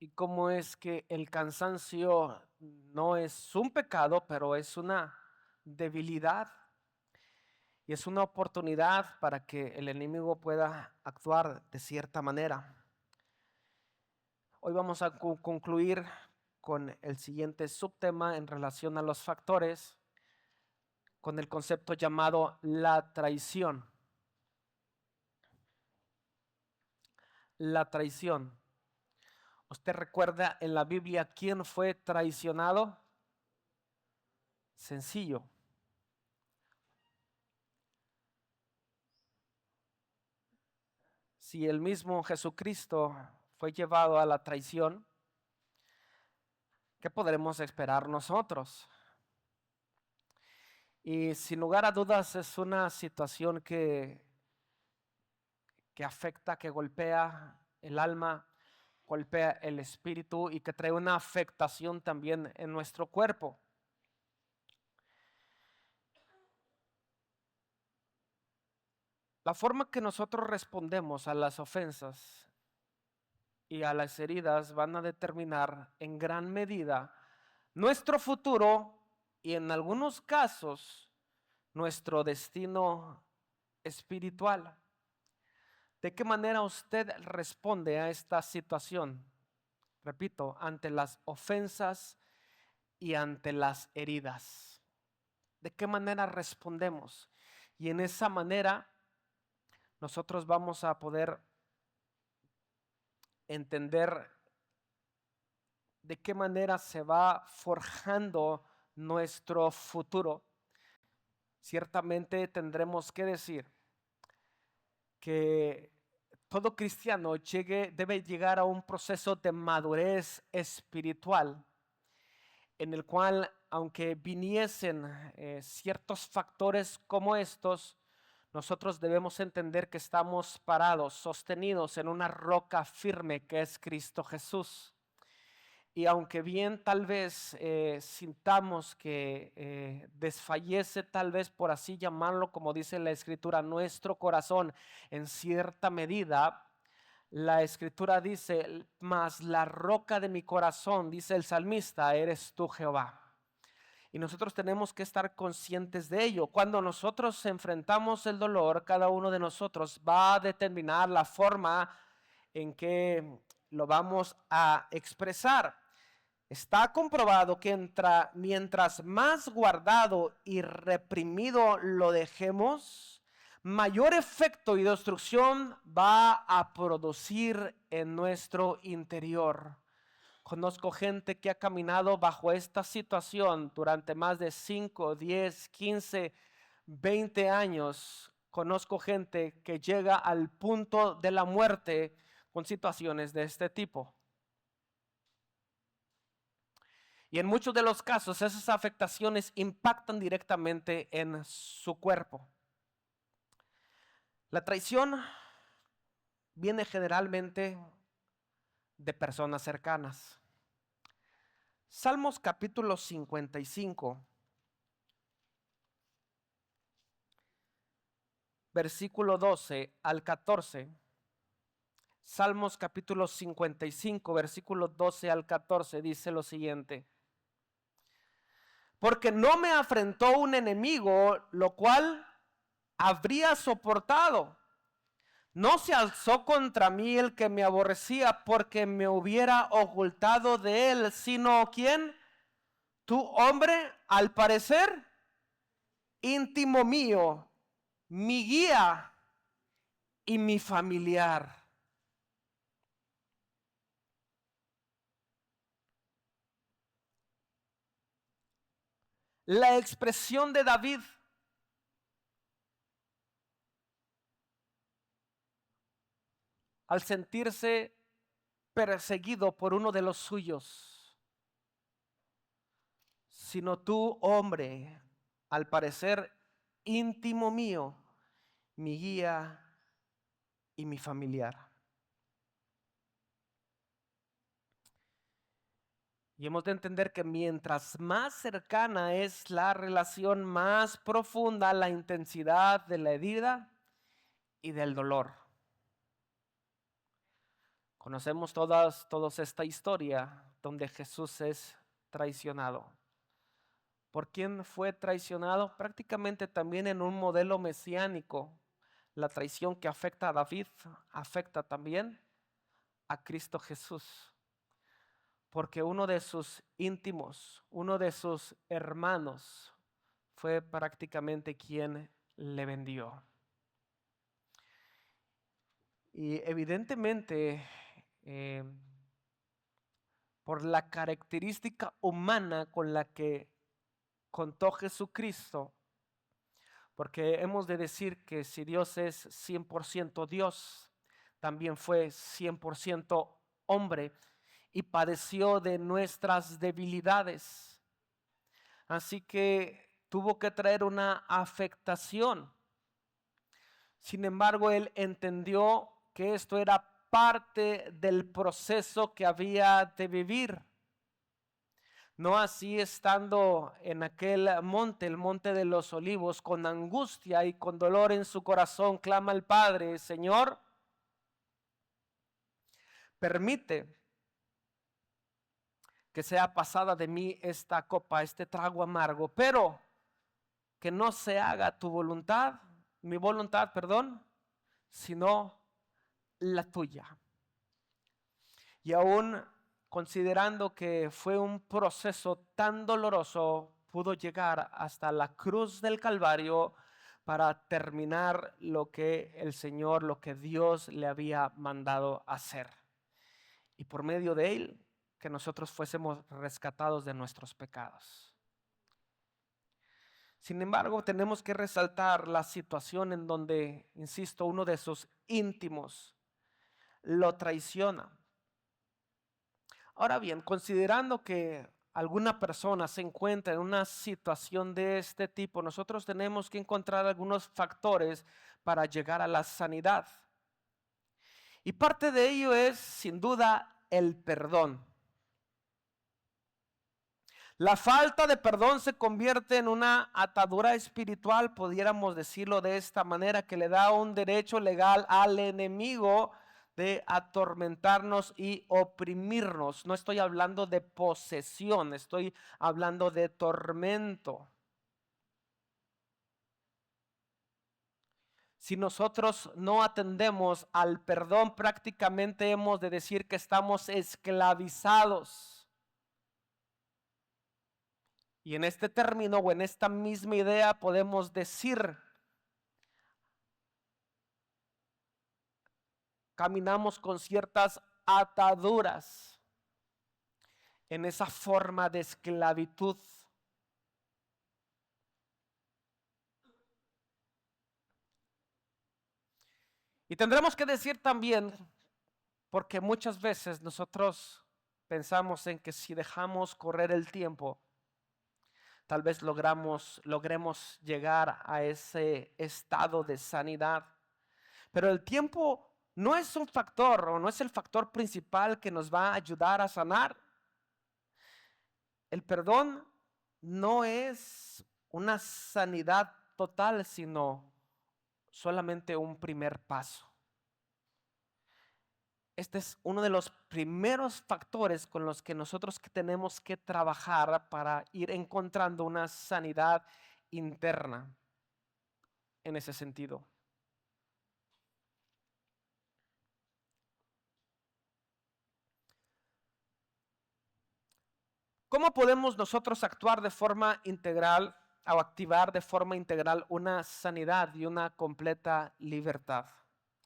y cómo es que el cansancio no es un pecado, pero es una debilidad y es una oportunidad para que el enemigo pueda actuar de cierta manera. Hoy vamos a concluir con el siguiente subtema en relación a los factores, con el concepto llamado la traición. La traición. ¿Usted recuerda en la Biblia quién fue traicionado? Sencillo. Si el mismo Jesucristo fue llevado a la traición, ¿qué podremos esperar nosotros? Y sin lugar a dudas es una situación que afecta, que golpea el alma, golpea el espíritu y que trae una afectación también en nuestro cuerpo. La forma que nosotros respondemos a las ofensas y a las heridas van a determinar en gran medida nuestro futuro y en algunos casos nuestro destino espiritual. ¿De qué manera usted responde a esta situación? Repito, ante las ofensas y ante las heridas. ¿De qué manera respondemos? Y en esa manera nosotros vamos a poder entender de qué manera se va forjando nuestro futuro. Ciertamente tendremos que decir que todo cristiano debe llegar a un proceso de madurez espiritual en el cual, aunque viniesen ciertos factores como estos, nosotros debemos entender que estamos parados, sostenidos en una roca firme que es Cristo Jesús. Y aunque bien tal vez sintamos que desfallece, tal vez por así llamarlo, como dice la Escritura, nuestro corazón en cierta medida, la Escritura dice, mas la roca de mi corazón, dice el salmista, eres tú, Jehová. Y nosotros tenemos que estar conscientes de ello. Cuando nosotros enfrentamos el dolor, cada uno de nosotros va a determinar la forma en que lo vamos a expresar. Está comprobado que mientras más guardado y reprimido lo dejemos, mayor efecto y destrucción va a producir en nuestro interior. Conozco gente que ha caminado bajo esta situación durante más de 5, 10, 15, 20 años. Conozco gente que llega al punto de la muerte con situaciones de este tipo. Y en muchos de los casos esas afectaciones impactan directamente en su cuerpo. La traición viene generalmente de personas cercanas. Salmos capítulo 55, versículo 12 al 14. Salmos capítulo 55, versículo 12 al 14 dice lo siguiente. Porque no me afrentó un enemigo, lo cual habría soportado. No se alzó contra mí el que me aborrecía, porque me hubiera ocultado de él, sino ¿quién? Tu hombre, al parecer, íntimo mío, mi guía y mi familiar. La expresión de David al sentirse perseguido por uno de los suyos, sino tú, hombre, al parecer íntimo mío, mi guía y mi familiar. Y hemos de entender que mientras más cercana es la relación, más profunda la intensidad de la herida y del dolor. Conocemos todos esta historia donde Jesús es traicionado. ¿Por quién fue traicionado? Prácticamente también en un modelo mesiánico. La traición que afecta a David afecta también a Cristo Jesús. Porque uno de sus íntimos, uno de sus hermanos, fue prácticamente quien le vendió. Y evidentemente, por la característica humana con la que contó Jesucristo, porque hemos de decir que si Dios es 100% Dios, también fue 100% hombre y padeció de nuestras debilidades. Así que tuvo que traer una afectación. Sin embargo, él entendió que esto era parte del proceso que había de vivir. No así estando en aquel monte, el monte de los olivos, con angustia y con dolor en su corazón, clama al Padre: Señor, permite que sea pasada de mí esta copa, este trago amargo, pero que no se haga tu voluntad, mi voluntad, perdón, sino la tuya. Y aún considerando que fue un proceso tan doloroso, pudo llegar hasta la cruz del Calvario para terminar lo que el Señor, lo que Dios le había mandado hacer. Y por medio de él, que nosotros fuésemos rescatados de nuestros pecados. Sin embargo, tenemos que resaltar la situación en donde, insisto, uno de sus íntimos lo traiciona. Ahora bien, considerando que alguna persona se encuentra en una situación de este tipo, nosotros tenemos que encontrar algunos factores para llegar a la sanidad. Y parte de ello es, sin duda, el perdón. La falta de perdón se convierte en una atadura espiritual, pudiéramos decirlo de esta manera, que le da un derecho legal al enemigo de atormentarnos y oprimirnos. No estoy hablando de posesión, estoy hablando de tormento. Si nosotros no atendemos al perdón, prácticamente hemos de decir que estamos esclavizados. Y en este término o en esta misma idea podemos decir, caminamos con ciertas ataduras en esa forma de esclavitud. Y tendremos que decir también, porque muchas veces nosotros pensamos en que si dejamos correr el tiempo, tal vez logremos llegar a ese estado de sanidad. Pero el tiempo no es un factor o no es el factor principal que nos va a ayudar a sanar. El perdón no es una sanidad total, sino solamente un primer paso. Este es uno de los primeros factores con los que nosotros tenemos que trabajar para ir encontrando una sanidad interna en ese sentido. ¿Cómo podemos nosotros actuar de forma integral o activar de forma integral una sanidad y una completa libertad?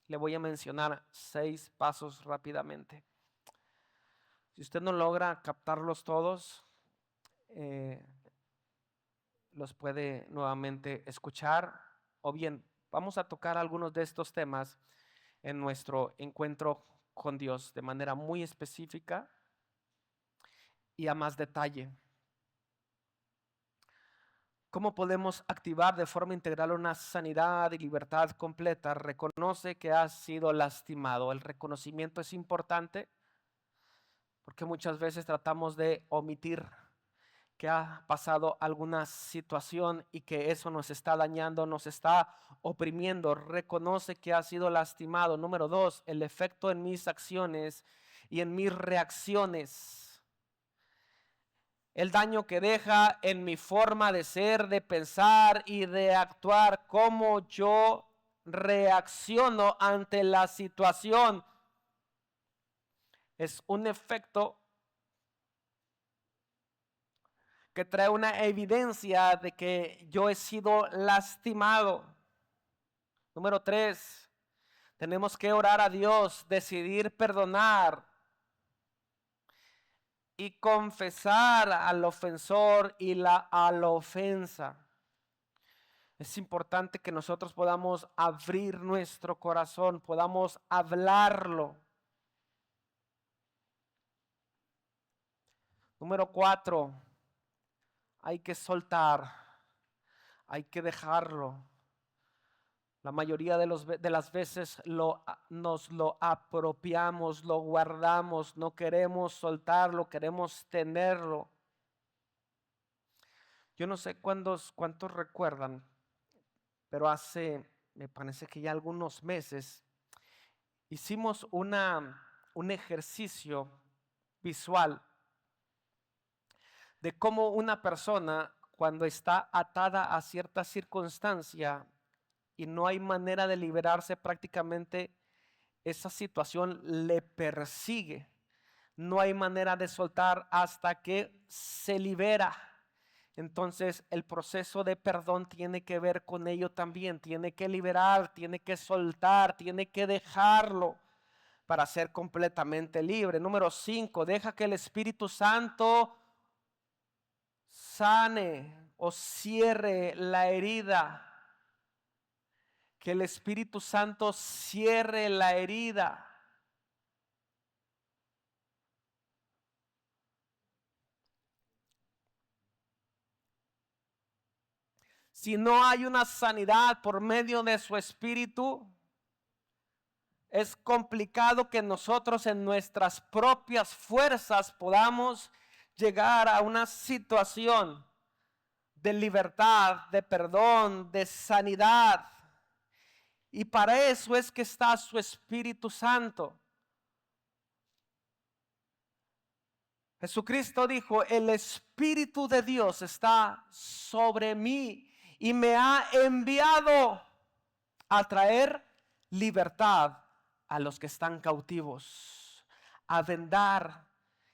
Le voy a mencionar 6 pasos rápidamente. Si usted no logra captarlos todos, los puede nuevamente escuchar, o bien vamos a tocar algunos de estos temas en nuestro encuentro con Dios de manera muy específica y a más detalle. ¿Cómo podemos activar de forma integral una sanidad y libertad completa? Reconoce que has sido lastimado. El reconocimiento es importante porque muchas veces tratamos de omitir que ha pasado alguna situación y que eso nos está dañando, nos está oprimiendo. Reconoce que ha sido lastimado. Número 2, el efecto en mis acciones y en mis reacciones. El daño que deja en mi forma de ser, de pensar y de actuar, cómo yo reacciono ante la situación. Es un efecto que trae una evidencia de que yo he sido lastimado. Número 3, tenemos que orar a Dios, decidir perdonar y confesar al ofensor y a la ofensa. Es importante que nosotros podamos abrir nuestro corazón, podamos hablarlo. Número 4, hay que soltar, hay que dejarlo. La mayoría de las veces nos lo apropiamos, lo guardamos, no queremos soltarlo, queremos tenerlo. Yo no sé cuántos recuerdan, pero me parece que ya algunos meses, hicimos un ejercicio visual de cómo una persona, cuando está atada a cierta circunstancia y no hay manera de liberarse, prácticamente esa situación le persigue. No hay manera de soltar hasta que se libera. Entonces el proceso de perdón tiene que ver con ello también. Tiene que liberar, tiene que soltar, tiene que dejarlo para ser completamente libre. Número 5, deja que el Espíritu Santo sane o cierre la herida. Que el Espíritu Santo cierre la herida. Si no hay una sanidad por medio de su Espíritu, es complicado que nosotros en nuestras propias fuerzas podamos llegar a una situación de libertad, de perdón, de sanidad. Y para eso es que está su Espíritu Santo. Jesucristo dijo, el Espíritu de Dios está sobre mí y me ha enviado a traer libertad a los que están cautivos, a vendar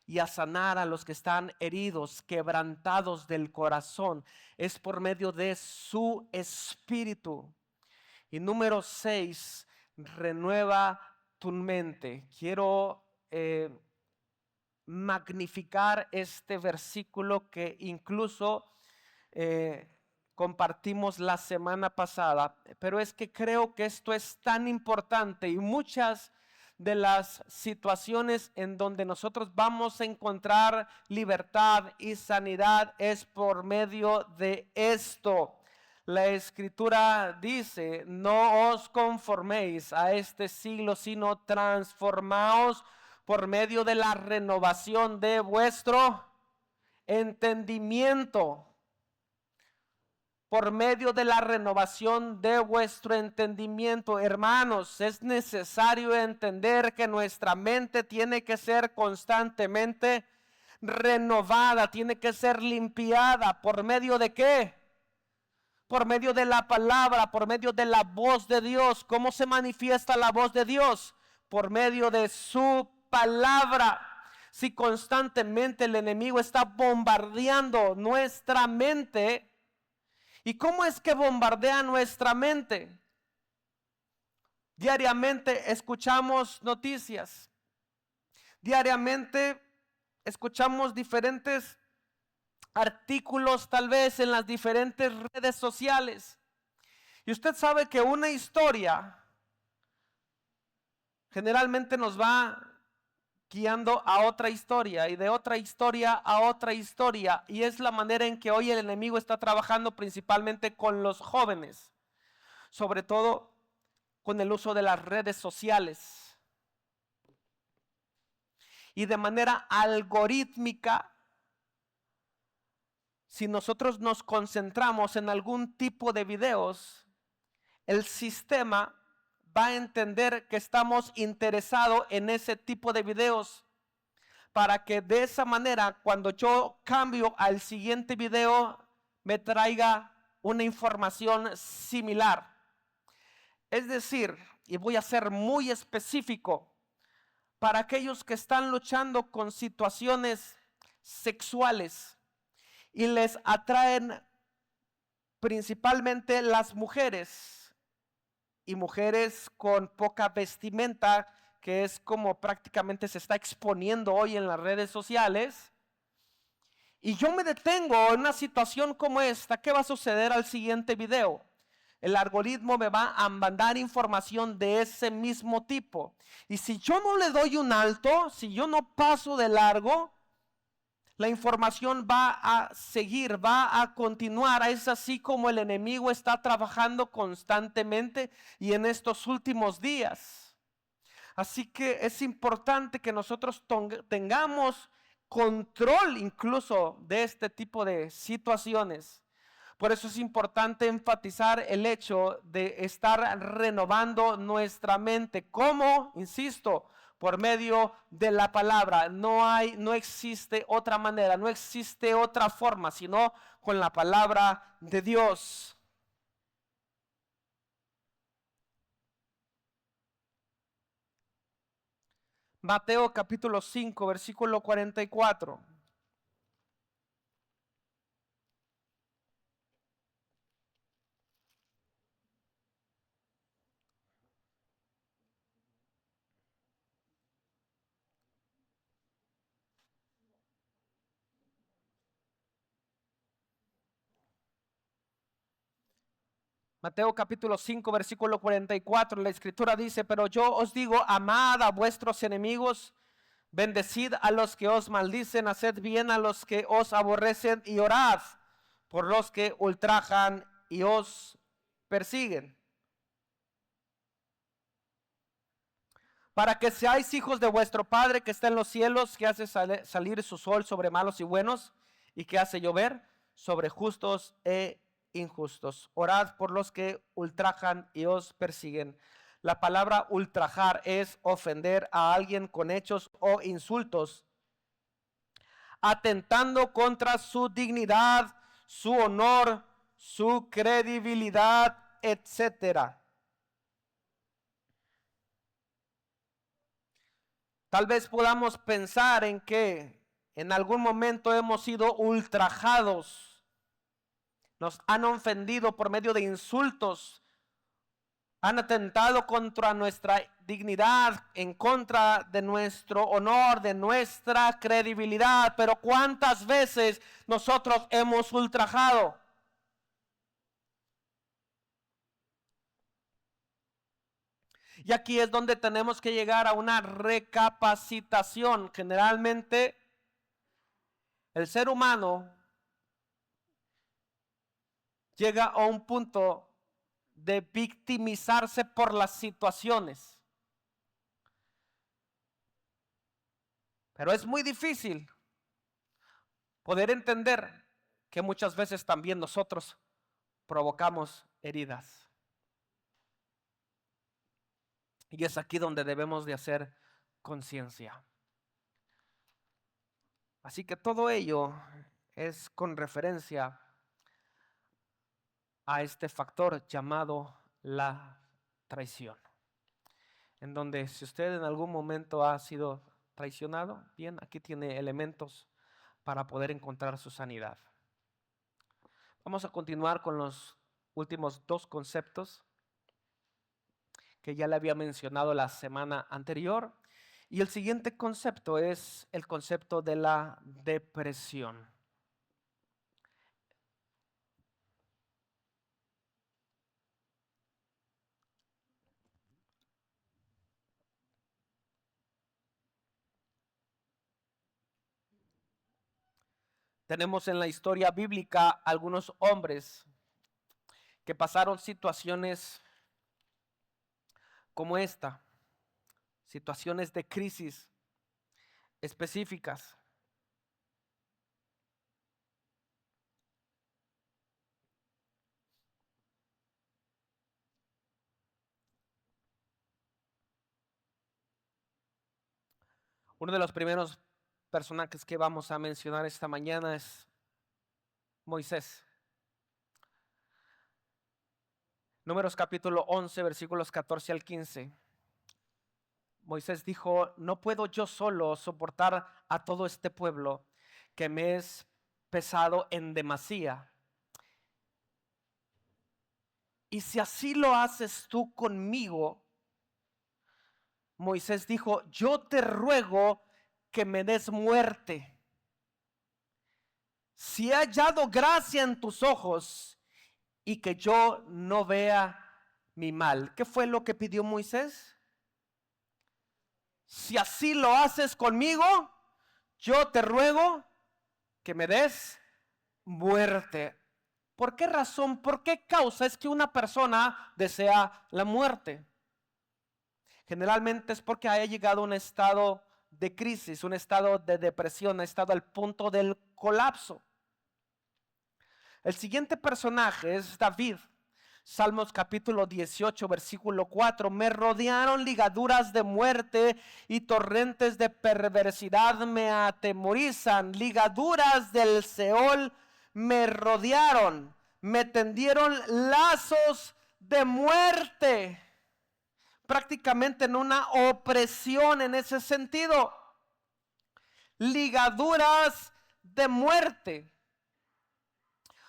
y a sanar a los que están heridos, quebrantados del corazón. Es por medio de su Espíritu. Y número 6, renueva tu mente. Quiero magnificar este versículo que incluso compartimos la semana pasada, pero es que creo que esto es tan importante y muchas de las situaciones en donde nosotros vamos a encontrar libertad y sanidad es por medio de esto. La Escritura dice, no os conforméis a este siglo, sino transformaos por medio de la renovación de vuestro entendimiento. Por medio de la renovación de vuestro entendimiento. Hermanos, es necesario entender que nuestra mente tiene que ser constantemente renovada, tiene que ser limpiada. ¿Por medio de qué? Por medio de la palabra, por medio de la voz de Dios. ¿Cómo se manifiesta la voz de Dios? Por medio de su palabra. Si constantemente el enemigo está bombardeando nuestra mente, ¿y cómo es que bombardea nuestra mente? Diariamente escuchamos noticias. Diariamente escuchamos diferentes artículos, tal vez en las diferentes redes sociales. Y usted sabe que una historia generalmente nos va guiando a otra historia y de otra historia a otra historia. Y es la manera en que hoy el enemigo está trabajando principalmente con los jóvenes, sobre todo con el uso de las redes sociales. Y de manera algorítmica si nosotros nos concentramos en algún tipo de videos, el sistema va a entender que estamos interesados en ese tipo de videos, para que de esa manera, cuando yo cambio al siguiente video, me traiga una información similar. Es decir, y voy a ser muy específico, para aquellos que están luchando con situaciones sexuales y les atraen principalmente las mujeres, y mujeres con poca vestimenta, que es como prácticamente se está exponiendo hoy en las redes sociales. Y yo me detengo en una situación como esta, ¿qué va a suceder al siguiente video? El algoritmo me va a mandar información de ese mismo tipo. Y si yo no le doy un alto, si yo no paso de largo, la información va a seguir, va a continuar. Es así como el enemigo está trabajando constantemente y en estos últimos días. Así que es importante que nosotros tengamos control incluso de este tipo de situaciones. Por eso es importante enfatizar el hecho de estar renovando nuestra mente. ¿Cómo? Insisto, por medio de la palabra. No existe otra manera, no existe otra forma, sino con la palabra de Dios. Mateo capítulo 5, versículo 44. Mateo capítulo 5, versículo 44, la escritura dice: pero yo os digo, amad a vuestros enemigos, bendecid a los que os maldicen, haced bien a los que os aborrecen y orad por los que ultrajan y os persiguen, para que seáis hijos de vuestro Padre que está en los cielos, que hace salir su sol sobre malos y buenos, y que hace llover sobre justos e injustos. Orad por los que ultrajan y os persiguen. La palabra ultrajar es ofender a alguien con hechos o insultos, atentando contra su dignidad, su honor, su credibilidad, etcétera. Tal vez podamos pensar en que en algún momento hemos sido ultrajados, nos han ofendido por medio de insultos, han atentado contra nuestra dignidad, en contra de nuestro honor, de nuestra credibilidad. Pero ¿cuántas veces nosotros hemos ultrajado? Y aquí es donde tenemos que llegar a una recapacitación. Generalmente el ser humano llega a un punto de victimizarse por las situaciones. Pero es muy difícil poder entender que muchas veces también nosotros provocamos heridas. Y es aquí donde debemos de hacer conciencia. Así que todo ello es con referencia a este factor llamado la traición. En donde si usted en algún momento ha sido traicionado, bien, aquí tiene elementos para poder encontrar su sanidad. Vamos a continuar con los últimos dos conceptos que ya le había mencionado la semana anterior. Y el siguiente concepto es el concepto de la depresión. Tenemos en la historia bíblica algunos hombres que pasaron situaciones como esta, situaciones de crisis específicas. Uno de los primeros personajes que vamos a mencionar esta mañana es Moisés. Números capítulo 11, versículos 14 al 15. Moisés dijo: no puedo yo solo soportar a todo este pueblo, que me es pesado en demasía. Y si así lo haces tú conmigo, Moisés dijo: yo te ruego que me des muerte. Si he hallado gracia en tus ojos y que yo no vea mi mal. ¿Qué fue lo que pidió Moisés? Si así lo haces conmigo, yo te ruego que me des muerte. ¿Por qué razón, por qué causa es que una persona desea la muerte? Generalmente es porque haya llegado a un estado de crisis, un estado de depresión, ha estado al punto del colapso. El siguiente personaje es David. Salmos capítulo 18, versículo 4. Me rodearon ligaduras de muerte y torrentes de perversidad me atemorizan. Ligaduras del Seol me rodearon, me tendieron lazos de muerte. Prácticamente en una opresión en ese sentido. Ligaduras de muerte.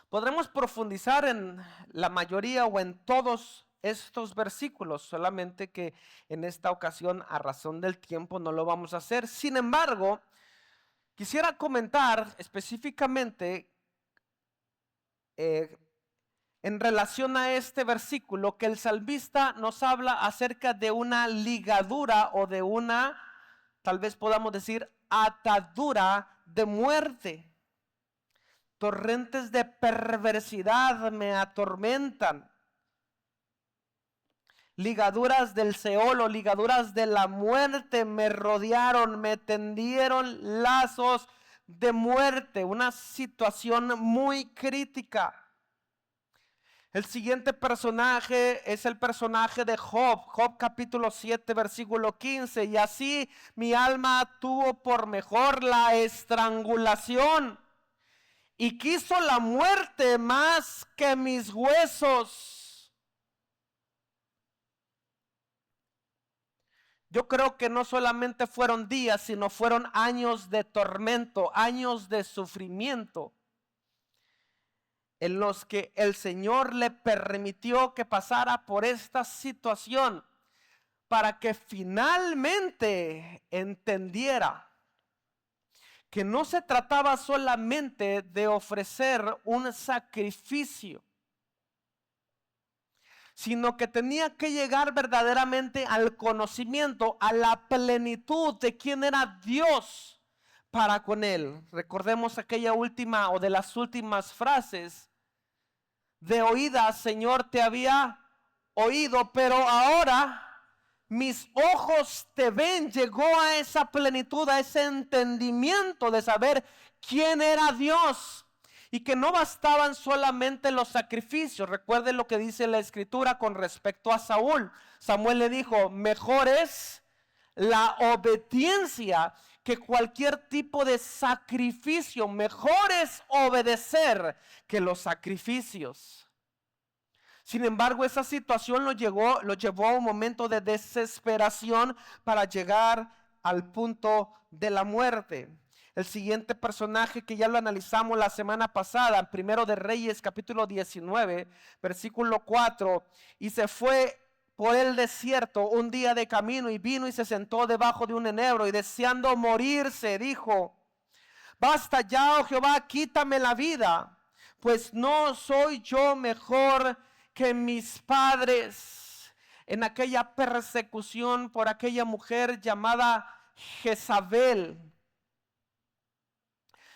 Podremos profundizar en la mayoría o en todos estos versículos, solamente que en esta ocasión, a razón del tiempo, no lo vamos a hacer. Sin embargo, quisiera comentar específicamente en relación a este versículo, que el salmista nos habla acerca de una ligadura o de una, tal vez podamos decir, atadura de muerte. Torrentes de perversidad me atormentan. Ligaduras del Seol o ligaduras de la muerte me rodearon, me tendieron lazos de muerte. Una situación muy crítica. El siguiente personaje es el personaje de Job. Job capítulo 7, versículo 15. Y así mi alma tuvo por mejor la estrangulación, y quiso la muerte más que mis huesos. Yo creo que no solamente fueron días, sino fueron años de tormento, años de sufrimiento, en los que el Señor le permitió que pasara por esta situación para que finalmente entendiera que no se trataba solamente de ofrecer un sacrificio, sino que tenía que llegar verdaderamente al conocimiento, a la plenitud de quién era Dios para con él. Recordemos aquella última o de las últimas frases: de oídas, Señor, te había oído, pero ahora mis ojos te ven. Llegó a esa plenitud, a ese entendimiento de saber quién era Dios y que no bastaban solamente los sacrificios. Recuerden lo que dice la Escritura con respecto a Saúl. Samuel le dijo: mejor es la obediencia que cualquier tipo de sacrificio. Mejor es obedecer que los sacrificios. Sin embargo, esa situación lo llevó a un momento de desesperación para llegar al punto de la muerte. El siguiente personaje, que ya lo analizamos la semana pasada, Primero de Reyes capítulo 19, versículo 4. Y se fue por el desierto un día de camino, y vino y se sentó debajo de un enebro, y deseando morirse dijo: basta ya, oh Jehová, quítame la vida, pues no soy yo mejor que mis padres. En aquella persecución por aquella mujer llamada Jezabel.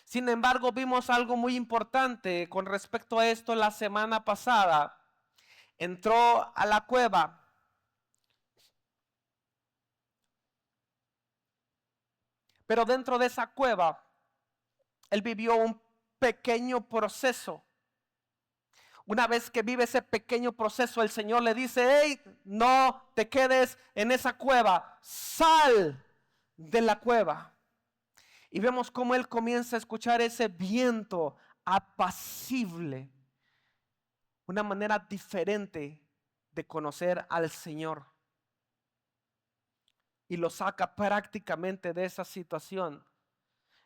Sin embargo, vimos algo muy importante con respecto a esto la semana pasada. Entró a la cueva, pero dentro de esa cueva él vivió un pequeño proceso. Una vez que vive ese pequeño proceso, el Señor le dice: hey, no te quedes en esa cueva, sal de la cueva. Y vemos cómo él comienza a escuchar ese viento apacible, una manera diferente de conocer al Señor. Y lo saca prácticamente de esa situación.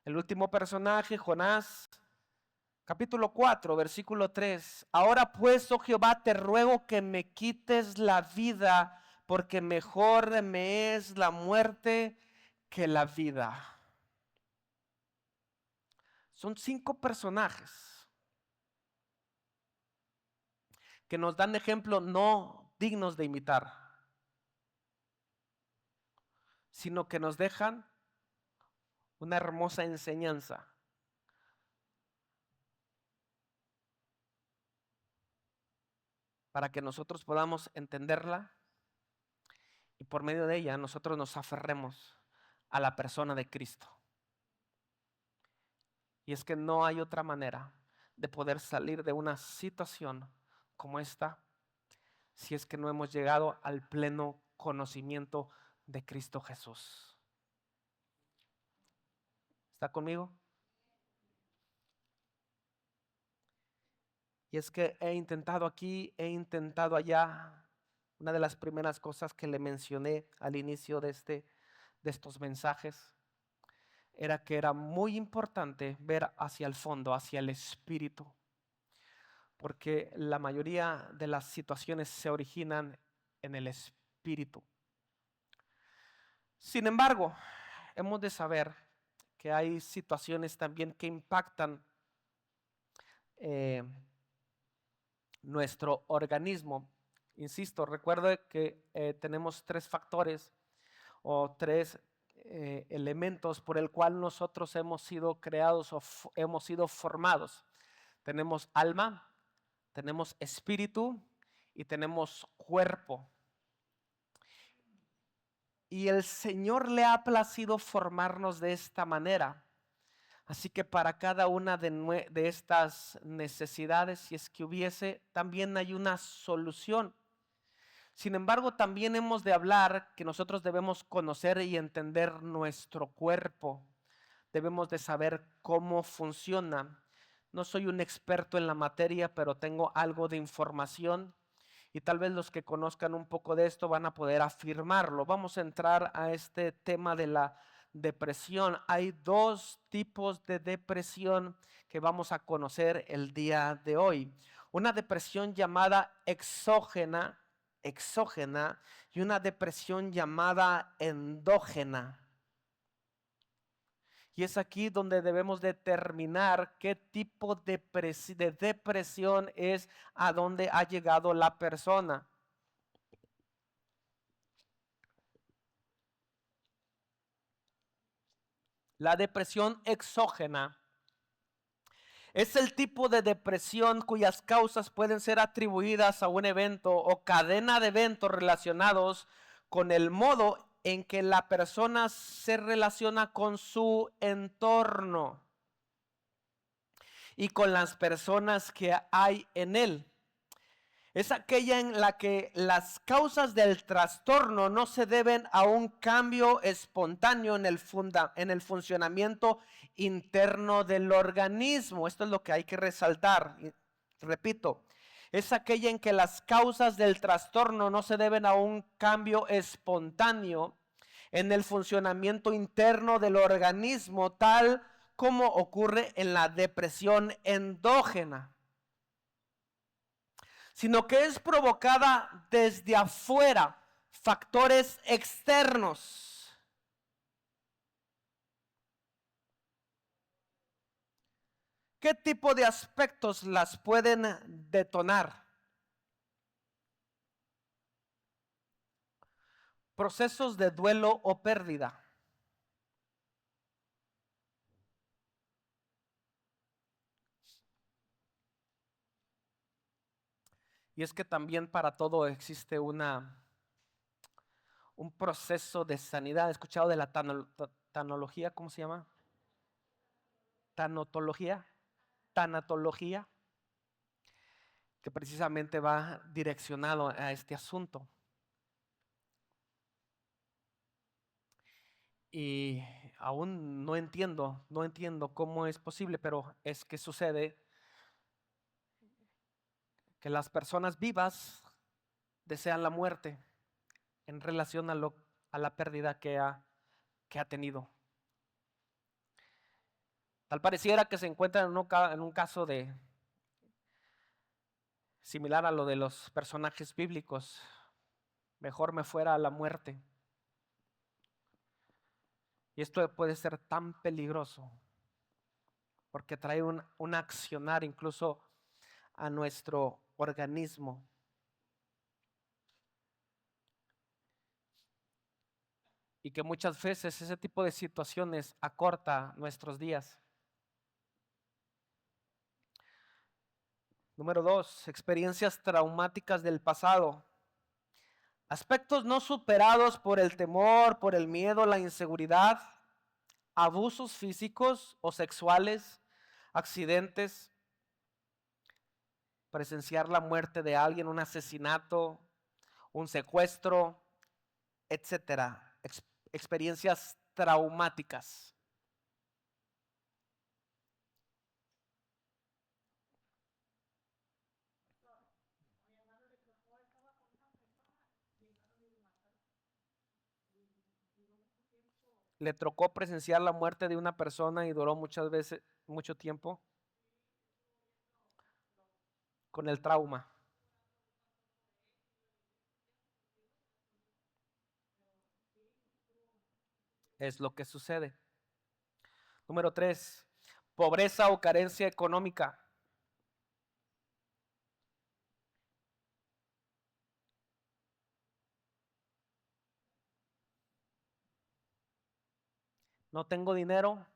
El último personaje, Jonás, capítulo 4, versículo 3. Ahora pues, oh Jehová, te ruego que me quites la vida, porque mejor me es la muerte que la vida. Son 5 personajes que nos dan ejemplos no dignos de imitar, sino que nos dejan una hermosa enseñanza. Para que nosotros podamos entenderla y por medio de ella nosotros nos aferremos a la persona de Cristo. Y es que no hay otra manera de poder salir de una situación como esta si es que no hemos llegado al pleno conocimiento de Cristo Jesús. ¿Está conmigo? Y es que he intentado aquí, he intentado allá. Una de las primeras cosas que le mencioné al inicio de estos mensajes era que era muy importante ver hacia el fondo, hacia el espíritu, porque la mayoría de las situaciones se originan en el espíritu. Sin embargo, hemos de saber que hay situaciones también que impactan nuestro organismo. Insisto, recuerde que tenemos 3 factores o 3 elementos por el cual nosotros hemos sido creados o hemos sido formados. Tenemos alma, tenemos espíritu y tenemos cuerpo. Y el Señor le ha placido formarnos de esta manera. Así que para cada una de estas necesidades, si es que hubiese, también hay una solución. Sin embargo, también hemos de hablar que nosotros debemos conocer y entender nuestro cuerpo. Debemos de saber cómo funciona. No soy un experto en la materia, pero tengo algo de información y tal vez los que conozcan un poco de esto van a poder afirmarlo. Vamos a entrar a este tema de la depresión. Hay 2 tipos de depresión que vamos a conocer el día de hoy. Una depresión llamada exógena y una depresión llamada endógena. Y es aquí donde debemos determinar qué tipo de depresión es a donde ha llegado la persona. La depresión exógena es el tipo de depresión cuyas causas pueden ser atribuidas a un evento o cadena de eventos relacionados con el modo en que la persona se relaciona con su entorno y con las personas que hay en él. Es aquella en la que las causas del trastorno no se deben a un cambio espontáneo en el funcionamiento interno del organismo. Esto es lo que hay que resaltar. Repito, es aquella en que las causas del trastorno no se deben a un cambio espontáneo en el funcionamiento interno del organismo, tal como ocurre en la depresión endógena, sino que es provocada desde afuera, factores externos. ¿Qué tipo de aspectos las pueden detonar? Procesos de duelo o pérdida. Y es que también para todo existe un proceso de sanidad. ¿He escuchado de la tanología? ¿Cómo se llama? Tanatología, que precisamente va direccionado a este asunto. Y aún no entiendo cómo es posible, pero es que sucede que las personas vivas desean la muerte en relación a la pérdida que ha tenido. Tal pareciera que se encuentra en un caso similar a lo de los personajes bíblicos. Mejor me fuera a la muerte. Y esto puede ser tan peligroso porque trae un accionar incluso a nuestro organismo. Y que muchas veces ese tipo de situaciones acorta nuestros días. Número 2, experiencias traumáticas del pasado. Aspectos no superados por el temor, por el miedo, la inseguridad, abusos físicos o sexuales, accidentes, presenciar la muerte de alguien, un asesinato, un secuestro, etcétera. Experiencias traumáticas. Le tocó presenciar la muerte de una persona y duró muchas veces, mucho tiempo con el trauma. Es lo que sucede. Número 3, pobreza o carencia económica. No tengo dinero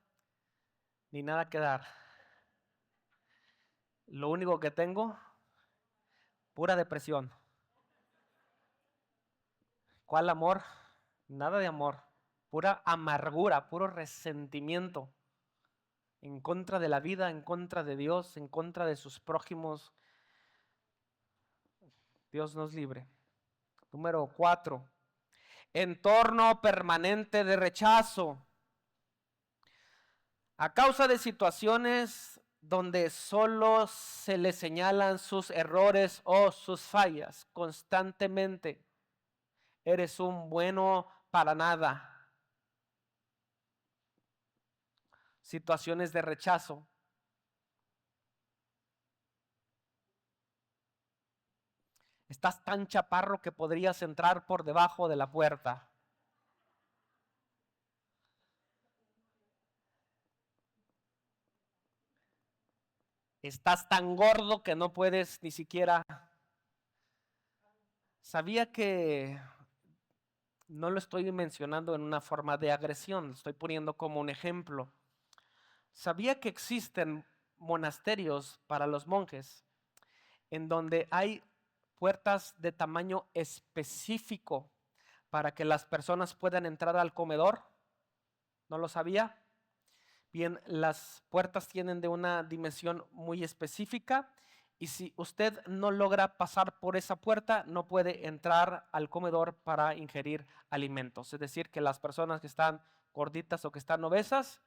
ni nada que dar. Lo único que tengo, pura depresión. ¿Cuál amor? Nada de amor. Pura amargura, puro resentimiento en contra de la vida, en contra de Dios, en contra de sus prójimos. Dios nos libre. Número 4, entorno permanente de rechazo. A causa de situaciones donde solo se le señalan sus errores o sus fallas constantemente. Eres un bueno para nada. Situaciones de rechazo. Estás tan chaparro que podrías entrar por debajo de la puerta. Estás tan gordo que no puedes ni siquiera. Sabía que no lo estoy mencionando en una forma de agresión, lo estoy poniendo como un ejemplo. Sabía que existen monasterios para los monjes en donde hay puertas de tamaño específico para que las personas puedan entrar al comedor. ¿No lo sabía? Bien, las puertas tienen de una dimensión muy específica y si usted no logra pasar por esa puerta, no puede entrar al comedor para ingerir alimentos. Es decir, que las personas que están gorditas o que están obesas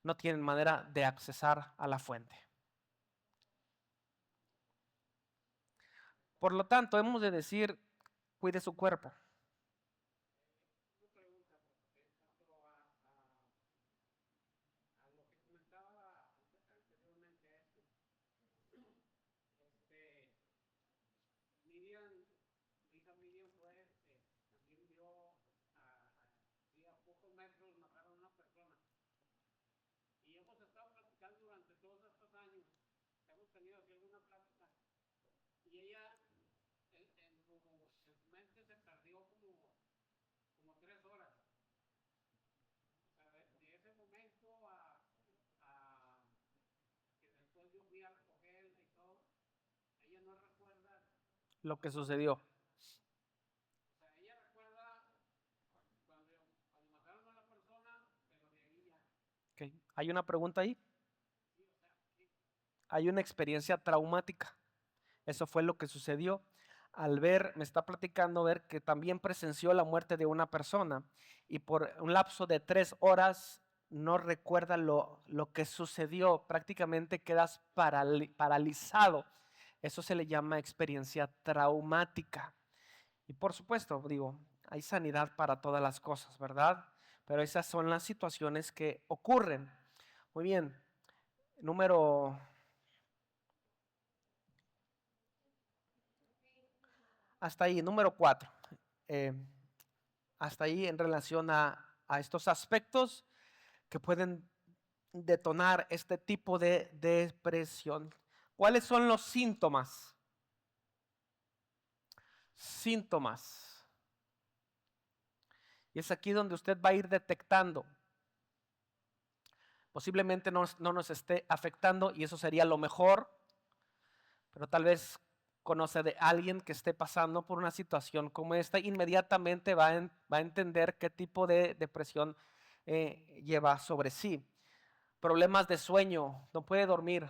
no tienen manera de accesar a la fuente. Por lo tanto, hemos de decir, cuide su cuerpo. Lo que sucedió. Okay. ¿Hay una pregunta ahí? Hay una experiencia traumática. Eso fue lo que sucedió. al ver, me está platicando ver que también presenció la muerte de una persona y por un lapso de 3 horas no recuerda lo que sucedió, prácticamente quedas paralizado. Eso se le llama experiencia traumática. Y por supuesto, digo, hay sanidad para todas las cosas, ¿verdad? Pero esas son las situaciones que ocurren. Muy bien, hasta ahí, número 4. Hasta ahí en relación a estos aspectos que pueden detonar este tipo de depresión. ¿Cuáles son los síntomas? Síntomas. Y es aquí donde usted va a ir detectando. Posiblemente no nos esté afectando y eso sería lo mejor, pero tal vez conoce de alguien que esté pasando por una situación como esta, inmediatamente va a entender qué tipo de depresión lleva sobre sí. Problemas de sueño, no puede dormir.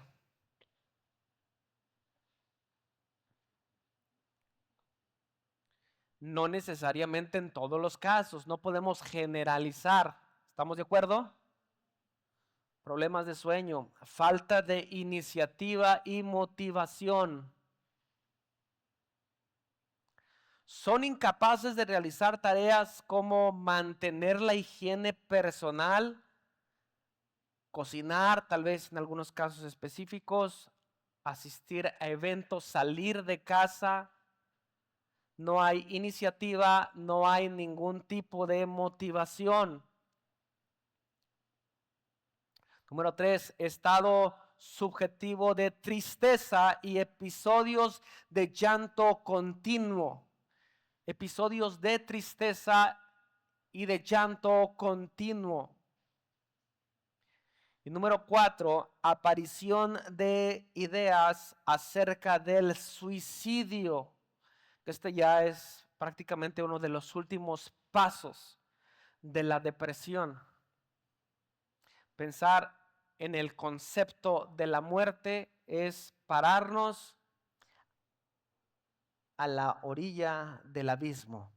No necesariamente en todos los casos, no podemos generalizar. ¿Estamos de acuerdo? Problemas de sueño, falta de iniciativa y motivación. Son incapaces de realizar tareas como mantener la higiene personal, cocinar, tal vez en algunos casos específicos, asistir a eventos, salir de casa. No hay iniciativa, no hay ningún tipo de motivación. Número 3, estado subjetivo de tristeza y episodios de llanto continuo. Episodios de tristeza y de llanto continuo. Y número 4, aparición de ideas acerca del suicidio. Este ya es prácticamente uno de los últimos pasos de la depresión. Pensar en el concepto de la muerte es pararnos a la orilla del abismo.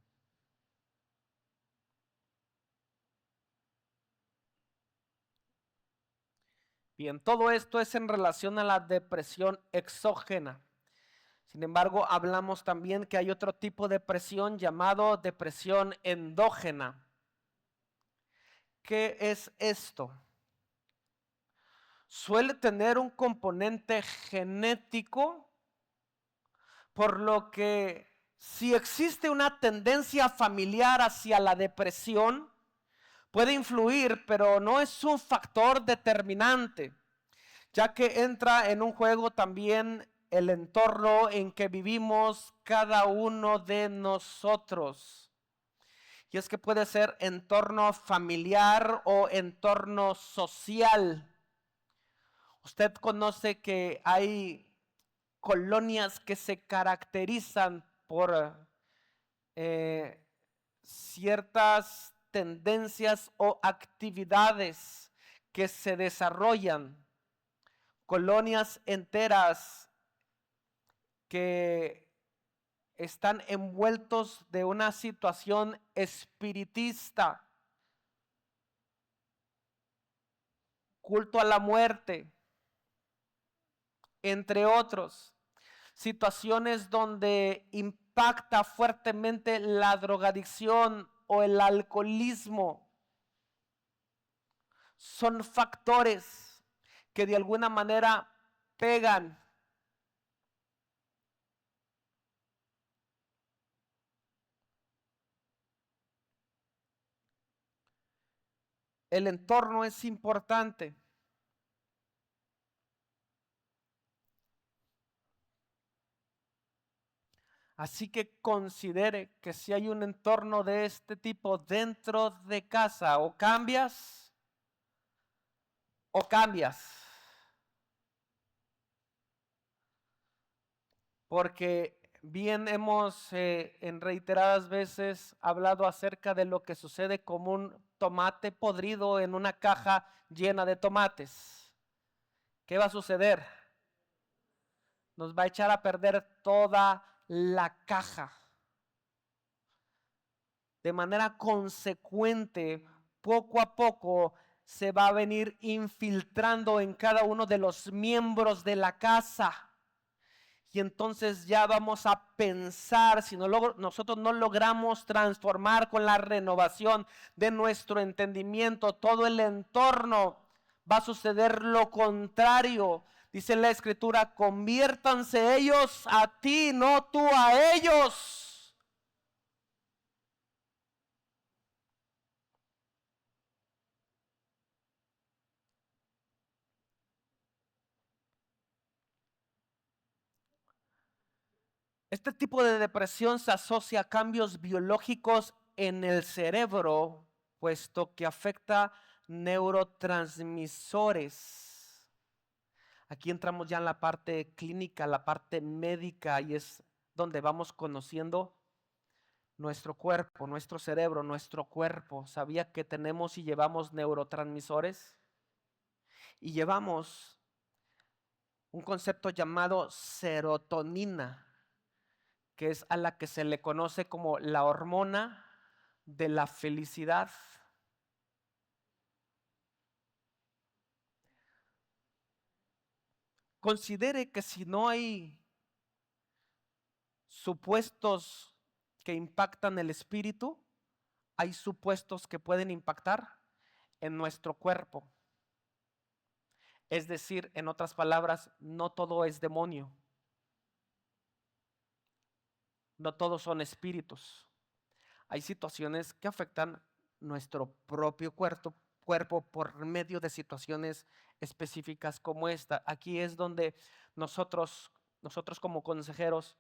Bien, todo esto es en relación a la depresión exógena. Sin embargo, hablamos también que hay otro tipo de depresión llamado depresión endógena. ¿Qué es esto? Suele tener un componente genético, por lo que si existe una tendencia familiar hacia la depresión, puede influir, pero no es un factor determinante, ya que entra en un juego también el entorno en que vivimos cada uno de nosotros. Y es que puede ser entorno familiar o entorno social. Usted conoce que hay colonias que se caracterizan por ciertas tendencias o actividades que se desarrollan, colonias enteras que están envueltos de una situación espiritista, culto a la muerte, entre otros. Situaciones donde impacta fuertemente la drogadicción o el alcoholismo. Son factores que de alguna manera pegan. El entorno es importante. Así que considere que si hay un entorno de este tipo dentro de casa, o cambias o cambias. Porque bien hemos en reiteradas veces hablado acerca de lo que sucede como un tomate podrido en una caja llena de tomates. ¿Qué va a suceder? Nos va a echar a perder toda la caja. De manera consecuente, poco a poco se va a venir infiltrando en cada uno de los miembros de la casa. Y entonces ya vamos a pensar, si nosotros no logramos transformar con la renovación de nuestro entendimiento todo el entorno, va a suceder lo contrario. Dice la Escritura, conviértanse ellos a ti, no tú a ellos. Este tipo de depresión se asocia a cambios biológicos en el cerebro, puesto que afecta neurotransmisores. Aquí entramos ya en la parte clínica, la parte médica, y es donde vamos conociendo nuestro cuerpo, nuestro cerebro, nuestro cuerpo. ¿Sabía que tenemos y llevamos neurotransmisores? Y llevamos un concepto llamado serotonina, que es a la que se le conoce como la hormona de la felicidad. Considere que si no hay supuestos que impactan el espíritu, hay supuestos que pueden impactar en nuestro cuerpo. Es decir, en otras palabras, no todo es demonio. No todos son espíritus. Hay situaciones que afectan nuestro propio cuerpo por medio de situaciones específicas como esta. Aquí es donde nosotros como consejeros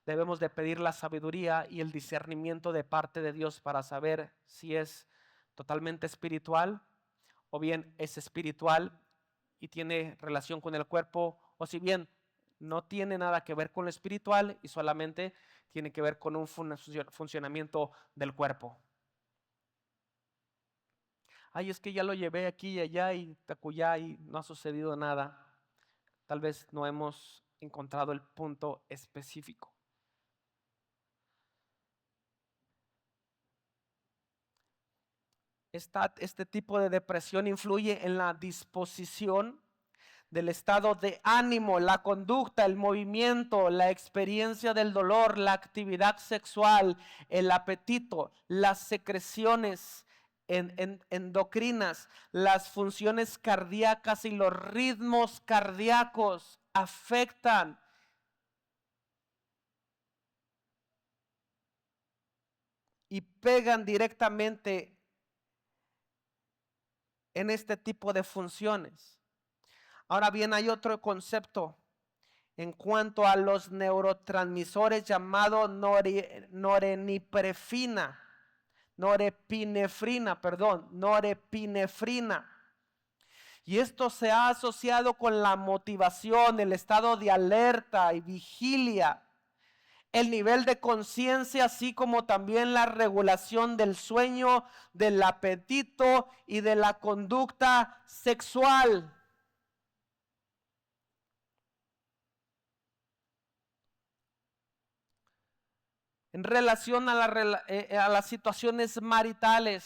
debemos de pedir la sabiduría y el discernimiento de parte de Dios para saber si es totalmente espiritual o bien es espiritual y tiene relación con el cuerpo, o si bien no tiene nada que ver con lo espiritual y solamente tiene que ver con un funcionamiento del cuerpo. Ay, es que ya lo llevé aquí y allá y tacuya y no ha sucedido nada. Tal vez no hemos encontrado el punto específico. Este tipo de depresión influye en la disposición del estado de ánimo, la conducta, el movimiento, la experiencia del dolor, la actividad sexual, el apetito, las secreciones endocrinas, las funciones cardíacas y los ritmos cardíacos afectan y pegan directamente en este tipo de funciones. Ahora bien, hay otro concepto en cuanto a los neurotransmisores llamado norepinefrina. Y esto se ha asociado con la motivación, el estado de alerta y vigilia, el nivel de conciencia, así como también la regulación del sueño, del apetito y de la conducta sexual. En relación a las situaciones maritales,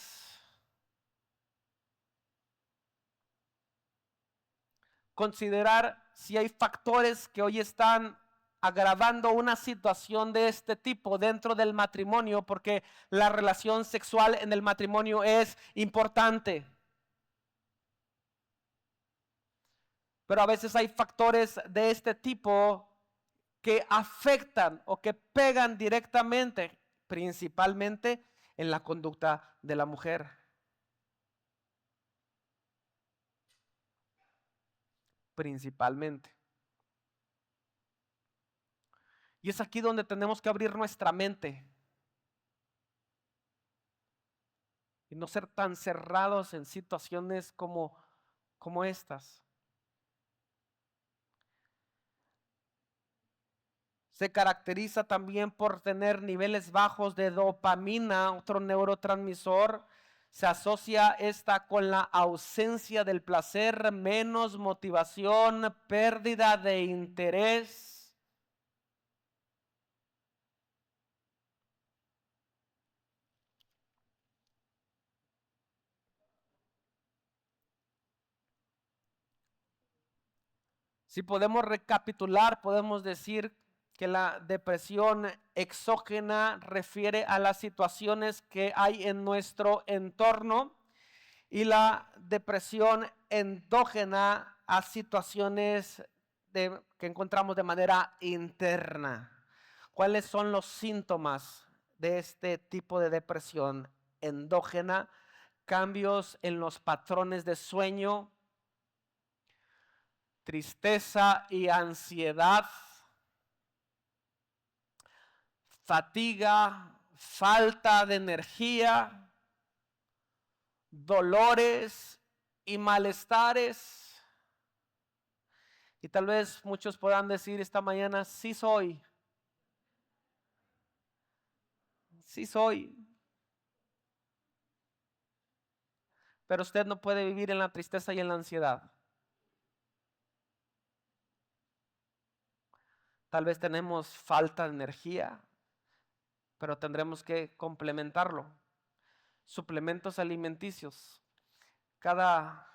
considerar si hay factores que hoy están agravando una situación de este tipo dentro del matrimonio, porque la relación sexual en el matrimonio es importante. Pero a veces hay factores de este tipo que afectan o que pegan directamente, principalmente en la conducta de la mujer. Principalmente. Y es aquí donde tenemos que abrir nuestra mente y no ser tan cerrados en situaciones como estas. Se caracteriza también por tener niveles bajos de dopamina, otro neurotransmisor. Se asocia esta con la ausencia del placer, menos motivación, pérdida de interés. Si podemos recapitular, podemos decir que la depresión exógena refiere a las situaciones que hay en nuestro entorno y la depresión endógena a situaciones que encontramos de manera interna. ¿Cuáles son los síntomas de este tipo de depresión endógena? Cambios en los patrones de sueño, tristeza y ansiedad, fatiga, falta de energía, dolores y malestares. Y tal vez muchos puedan decir esta mañana, sí soy. Sí soy. Pero usted no puede vivir en la tristeza y en la ansiedad. Tal vez tenemos falta de energía, pero tendremos que complementarlo. Suplementos alimenticios. Cada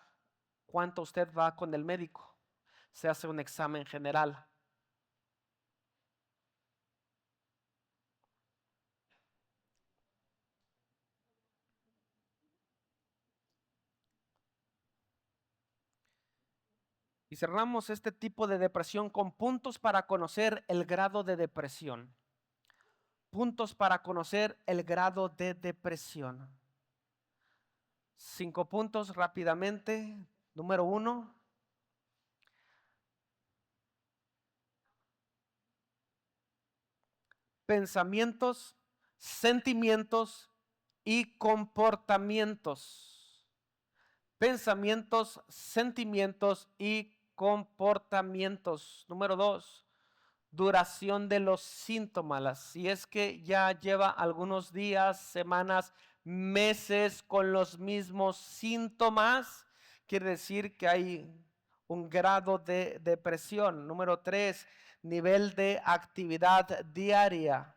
cuánto usted va con el médico, se hace un examen general. Y cerramos este tipo de depresión con puntos para conocer el grado de depresión. Puntos para conocer el grado de depresión. 5 puntos rápidamente. Número 1. Pensamientos, sentimientos y comportamientos. Pensamientos, sentimientos y comportamientos. Número 2. Duración de los síntomas. Si es que ya lleva algunos días, semanas, meses con los mismos síntomas, quiere decir que hay un grado de depresión. Número 3, nivel de actividad diaria.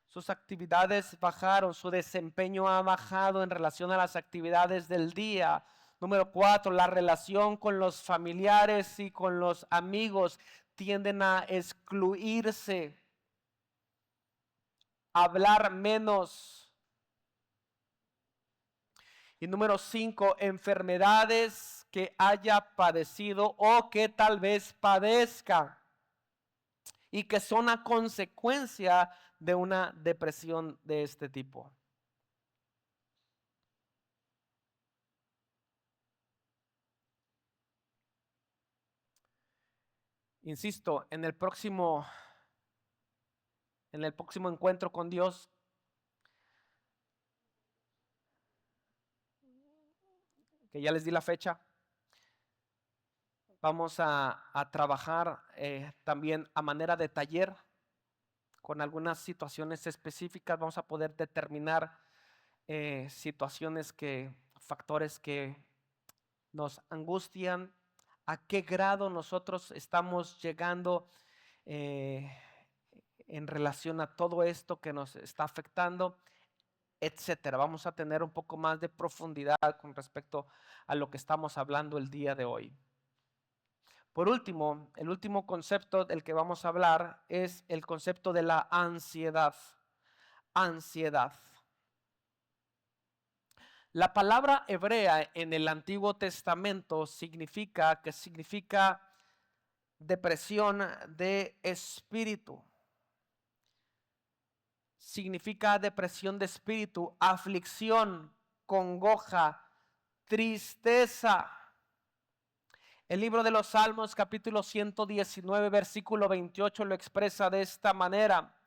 Sus actividades bajaron, su desempeño ha bajado en relación a las actividades del día. Número 4, la relación con los familiares y con los amigos tienden a excluirse, hablar menos. Y número 5, enfermedades que haya padecido o que tal vez padezca y que son a consecuencia de una depresión de este tipo. Insisto, en el próximo encuentro con Dios, que ya les di la fecha, vamos a trabajar también a manera de taller con algunas situaciones específicas. Vamos a poder determinar factores que nos angustian, a qué grado nosotros estamos llegando en relación a todo esto que nos está afectando, etcétera. Vamos a tener un poco más de profundidad con respecto a lo que estamos hablando el día de hoy. Por último, el último concepto del que vamos a hablar es el concepto de la ansiedad. Ansiedad. La palabra hebrea en el Antiguo Testamento significa depresión de espíritu. Significa depresión de espíritu, aflicción, congoja, tristeza. El libro de los Salmos, capítulo 119, versículo 28, lo expresa de esta manera: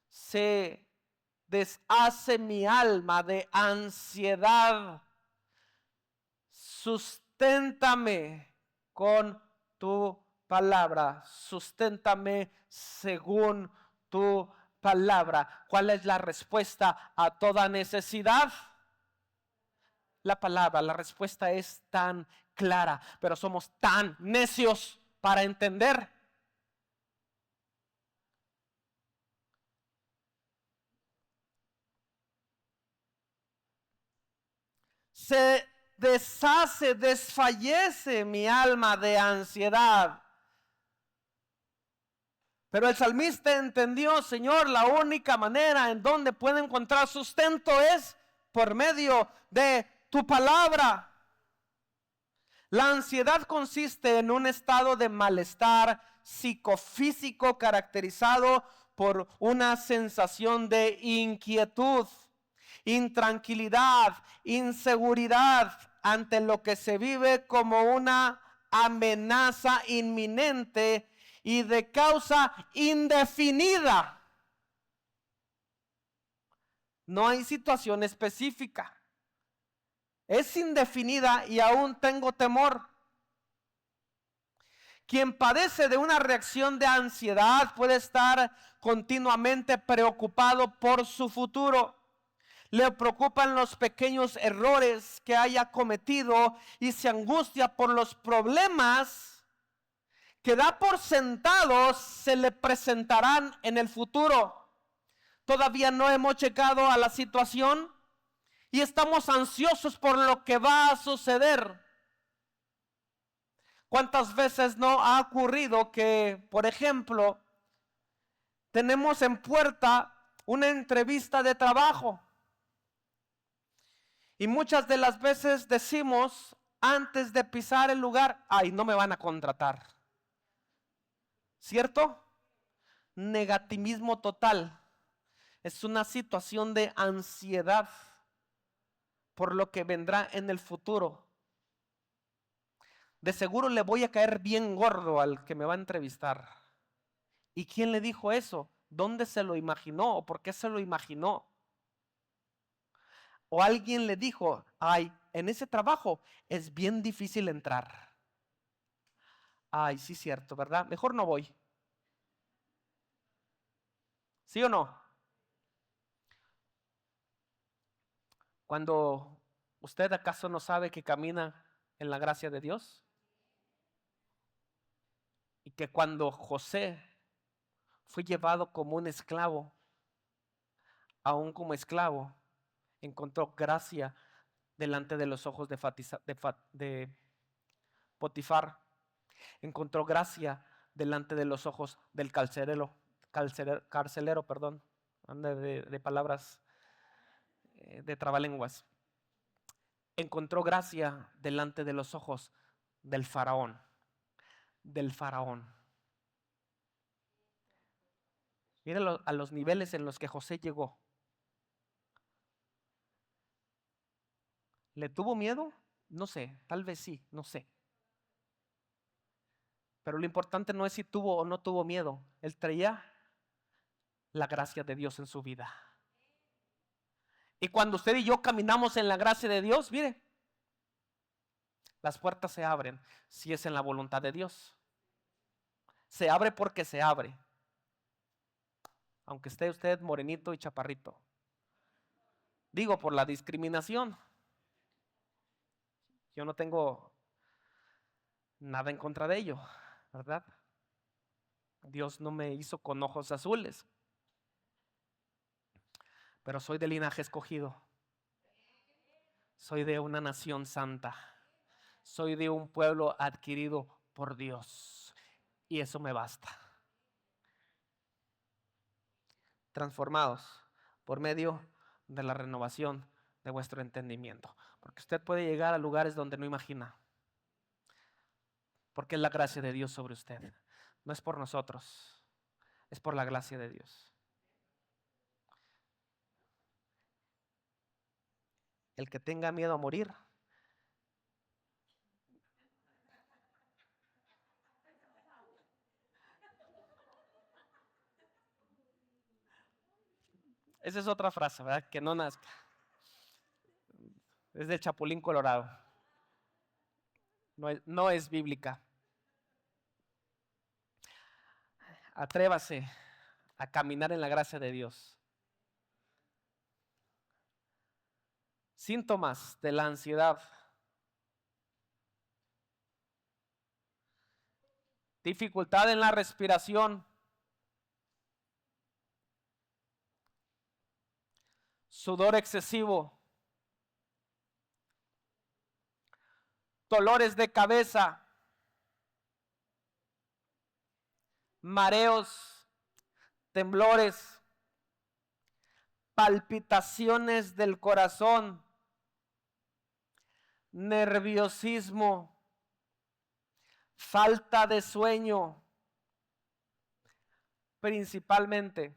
se deshace mi alma de ansiedad, susténtame con tu palabra, susténtame según tu palabra. ¿Cuál es la respuesta a toda necesidad? La palabra. La respuesta es tan clara, pero somos tan necios para entender. Se deshace, desfallece mi alma de ansiedad. Pero el salmista entendió, Señor, la única manera en donde puedo encontrar sustento es por medio de tu palabra. La ansiedad consiste en un estado de malestar psicofísico caracterizado por una sensación de inquietud, intranquilidad, inseguridad ante lo que se vive como una amenaza inminente y de causa indefinida. No hay situación específica. Es indefinida y aún tengo temor. Quien padece de una reacción de ansiedad puede estar continuamente preocupado por su futuro. Le preocupan los pequeños errores que haya cometido y se angustia por los problemas que da por sentados se le presentarán en el futuro. Todavía no hemos llegado a la situación y estamos ansiosos por lo que va a suceder. ¿Cuántas veces no ha ocurrido que, por ejemplo, tenemos en puerta una entrevista de trabajo? Y muchas de las veces decimos antes de pisar el lugar, ay, no me van a contratar. ¿Cierto? Negativismo total. Es una situación de ansiedad por lo que vendrá en el futuro. De seguro le voy a caer bien gordo al que me va a entrevistar. ¿Y quién le dijo eso? ¿Dónde se lo imaginó? ¿O por qué se lo imaginó? O alguien le dijo, ay, en ese trabajo es bien difícil entrar. Ay, sí, cierto, ¿verdad? Mejor no voy. ¿Sí o no? Cuando usted acaso no sabe que camina en la gracia de Dios. Y que cuando José fue llevado como un esclavo, aún como esclavo, encontró gracia delante de los ojos de Potifar. Encontró gracia delante de los ojos del carcelero, perdón, de palabras de trabalenguas. Encontró gracia delante de los ojos del faraón. Miren a los niveles en los que José llegó. ¿Le tuvo miedo? No sé, tal vez sí, no sé. Pero lo importante no es si tuvo o no tuvo miedo. Él traía la gracia de Dios en su vida. Y cuando usted y yo caminamos en la gracia de Dios, mire, las puertas se abren si es en la voluntad de Dios. Se abre porque se abre. Aunque esté usted morenito y chaparrito. Digo, por la discriminación. Yo no tengo nada en contra de ello, ¿verdad? Dios no me hizo con ojos azules. Pero soy de linaje escogido. Soy de una nación santa. Soy de un pueblo adquirido por Dios. Y eso me basta. Transformados por medio de la renovación de vuestro entendimiento. Porque usted puede llegar a lugares donde no imagina. Porque es la gracia de Dios sobre usted. No es por nosotros. Es por la gracia de Dios. El que tenga miedo a morir, esa es otra frase, ¿verdad? Que no nazca. Es del Chapulín Colorado. No es bíblica. Atrévase a caminar en la gracia de Dios. Síntomas de la ansiedad. Dificultad en la respiración. Sudor excesivo. dolores de cabeza, mareos, temblores, palpitaciones del corazón, nerviosismo, falta de sueño, principalmente.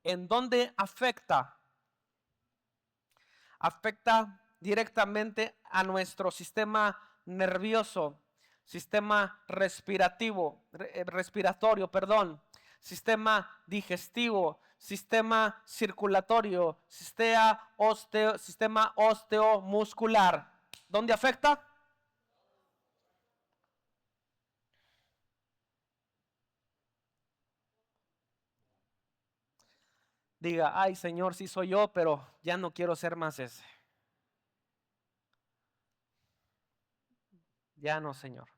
¿En dónde afecta? Afecta directamente a nuestro sistema nervioso, sistema respiratorio, sistema digestivo, sistema circulatorio, sistema osteomuscular. ¿Dónde afecta? Diga, ay Señor, sí soy yo, pero ya no quiero ser más ese. Ya no, Señor.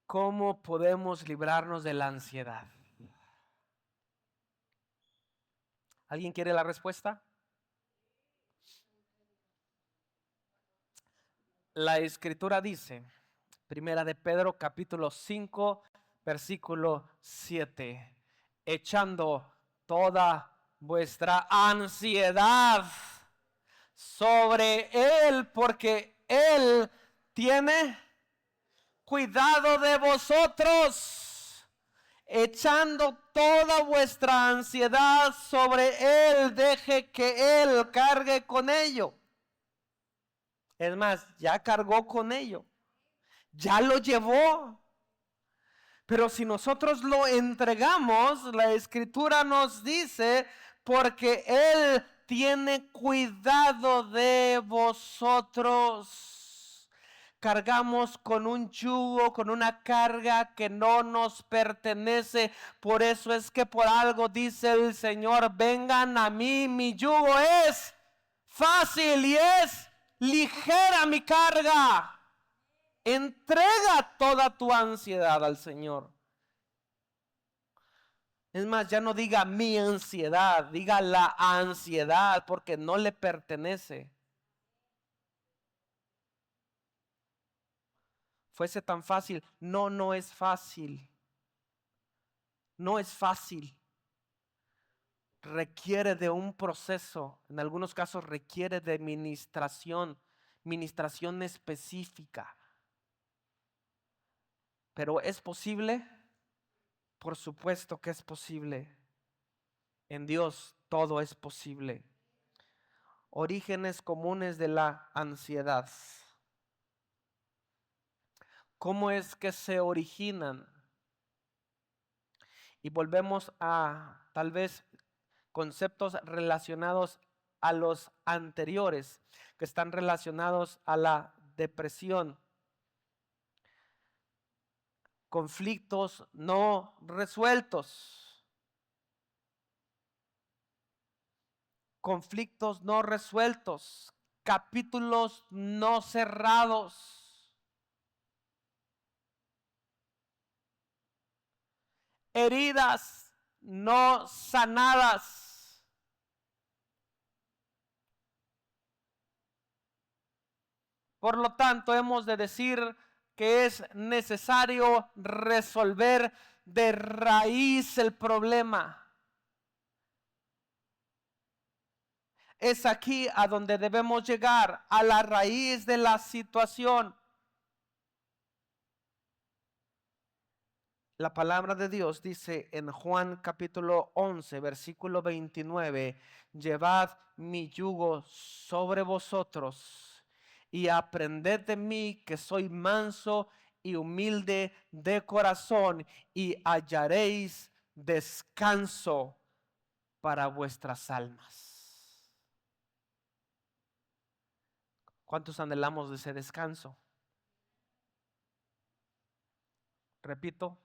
¿Cómo podemos librarnos de la ansiedad? ¿Alguien quiere la respuesta? La escritura dice, Primera de Pedro capítulo 5, versículo 7, echando toda vuestra ansiedad sobre Él, porque Él tiene cuidado de vosotros, echando toda vuestra ansiedad sobre Él, deje que Él cargue con ello. Es más, ya cargó con ello, ya lo llevó. Pero si nosotros lo entregamos, la escritura nos dice, porque Él tiene cuidado de vosotros. Cargamos con un yugo, con una carga que no nos pertenece. Por eso es que por algo dice el Señor, vengan a mí, mi yugo es fácil y es ligera mi carga. Entrega toda tu ansiedad al Señor. Es más, ya no diga mi ansiedad, diga la ansiedad, porque no le pertenece. Fuese tan fácil. No, no es fácil. No es fácil. Requiere de un proceso. En algunos casos requiere de ministración específica. Pero ¿es posible? Por supuesto que es posible. En Dios todo es posible. Orígenes comunes de la ansiedad. ¿Cómo es que se originan? Y volvemos a tal vez conceptos relacionados a los anteriores, que están relacionados a la depresión. Conflictos no resueltos. Conflictos no resueltos. Capítulos no cerrados. Heridas no sanadas. Por lo tanto, hemos de decir que es necesario resolver de raíz el problema. Es aquí a donde debemos llegar, a la raíz de la situación. La palabra de Dios dice en Juan capítulo 11, versículo 29, llevad mi yugo sobre vosotros y aprended de mí, que soy manso y humilde de corazón, y hallaréis descanso para vuestras almas. ¿Cuántos anhelamos de ese descanso? Repito,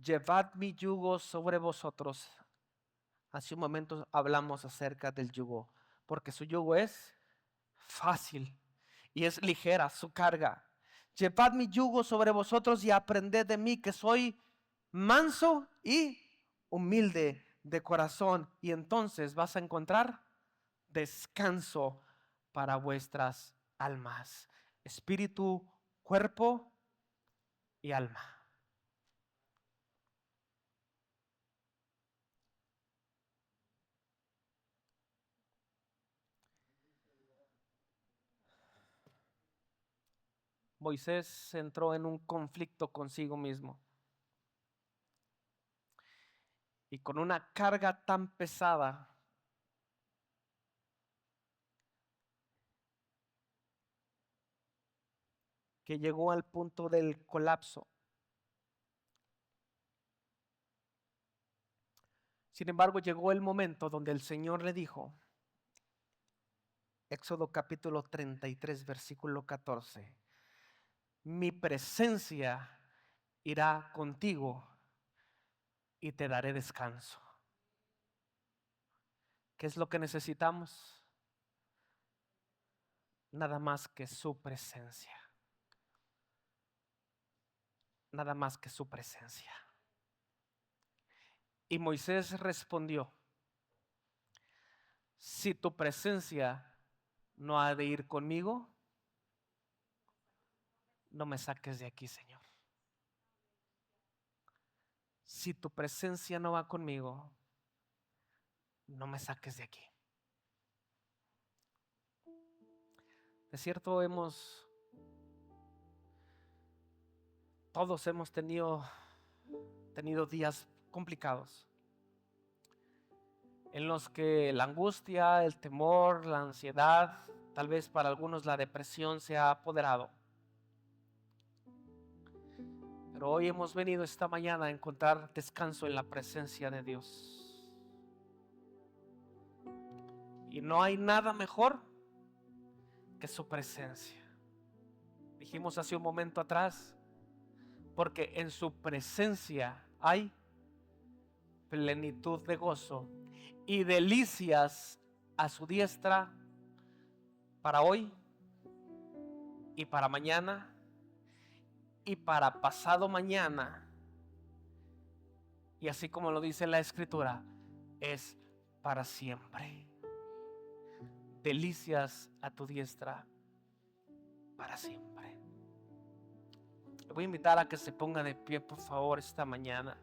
llevad mi yugo sobre vosotros. Hace un momento hablamos acerca del yugo, porque su yugo es fácil y es ligera su carga. Llevad mi yugo sobre vosotros y aprended de mí, que soy manso y humilde de corazón, y entonces vas a encontrar descanso para vuestras almas, espíritu, cuerpo y alma. Moisés entró en un conflicto consigo mismo y con una carga tan pesada que llegó al punto del colapso. Sin embargo, llegó el momento donde el Señor le dijo, Éxodo capítulo 33, versículo 14, mi presencia irá contigo y te daré descanso. ¿Qué es lo que necesitamos? Nada más que su presencia. Nada más que su presencia. Y Moisés respondió, si tu presencia no ha de ir conmigo, no me saques de aquí, Señor. Si tu presencia no va conmigo, no me saques de aquí. De cierto, todos hemos tenido días complicados en los que la angustia, el temor, la ansiedad, tal vez para algunos la depresión se ha apoderado. Pero hoy hemos venido esta mañana a encontrar descanso en la presencia de Dios. Y no hay nada mejor que su presencia. Dijimos hace un momento atrás, porque en su presencia hay plenitud de gozo y delicias a su diestra para hoy y para mañana y para pasado mañana. Y así como lo dice la Escritura, es para siempre. Delicias a tu diestra para siempre. Le voy a invitar a que se ponga de pie, por favor, esta mañana.